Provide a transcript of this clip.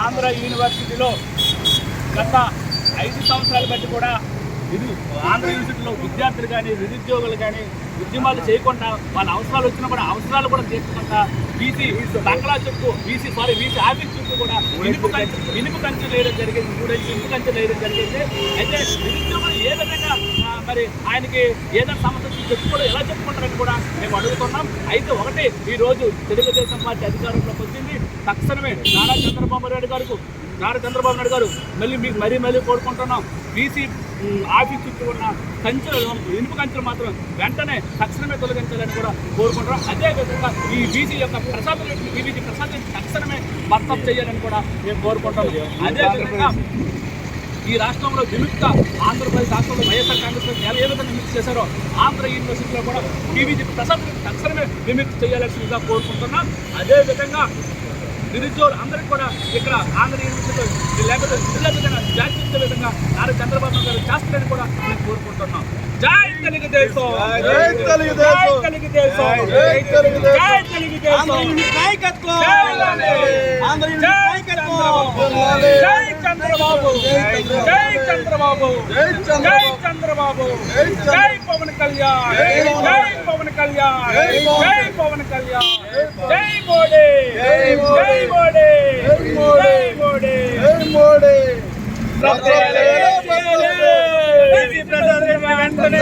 ఆంధ్ర యూనివర్సిటీలో గత 5 సంవత్సరాలు బట్టి కూడా ఆంధ్ర యూనివర్సిటీలో విద్యార్థులు కానీ నిరుద్యోగులు కానీ ఉద్యమాలు చేయకుండా వాళ్ళ అవసరాలు వచ్చినప్పుడు అవసరాలు కూడా తీర్చకుండా బీసీ బంగ్లా చుట్టూ బీసీ ఆఫీస్ చుట్టూ కూడా ఇనుపు కంచె వేయడం జరిగింది. 3 ఇనుపు కంచె వేయడం జరిగింది. అయితే నిరుద్యోగులు ఏ విధంగా మరి ఆయనకి ఏదైనా సమస్య చెప్పుకోవడం ఎలా చెప్పుకుంటారని కూడా మేము అడుగుతున్నాం. అయితే ఒకటి ఈరోజు తెలుగుదేశం పార్టీ అధికారంలోకి వచ్చింది. తక్షణమే నారా చంద్రబాబు నాయుడు గారు మళ్ళీ కోరుకుంటున్నాం. బీసీ ఆఫీస్ చుట్టూ ఉన్న ఇనుపు కంచెలు మాత్రం వెంటనే తక్షణమే తొలగించాలని కూడా కోరుకుంటున్నాం. అదేవిధంగా ఈ బీసీ యొక్క ప్రసాద్ తక్షణమే భర్తప్ చేయాలని కూడా మేము కోరుకుంటాం. అదేవిధంగా ఈ రాష్ట్రంలో విముక్త ఆంధ్రప్రదేశ్ రాష్ట్రంలో వైఎస్ఆర్ కాంగ్రెస్ ఏ విధంగా విముక్తి చేశారో ఆంధ్ర యూనివర్సిటీలో కూడా టీవీజీ ప్రసాద్ తక్షణమే విముక్తి చేయాల్సిందిగా కోరుకుంటున్నాం. అదేవిధంగా నిరుద్యోగులు అందరికీ కూడా ఇక్కడ ఆంధ్ర యూనివర్సిటీలో లేకపోతే విధంగా జాతీయ విధంగా నారా చంద్రబాబు గారు చేస్తారని కూడా మేము కోరుకుంటున్నాం. జై తెలుగుదేశం, జై తెలుగుదేశం, జై తెలుగుదేశం, జై తెలుగుదేశం, నాయకత్వం, జై చంద్రబాబు, జై చంద్రబాబు, జై చంద్రబాబు, జై పవన్ కళ్యాణ్, జై పవన్ కళ్యాణ్, జై పవన్ కళ్యాణ్, జై మోడీ, జై మోడీ, జై మోడీ, జై మోడీ. వెంటనే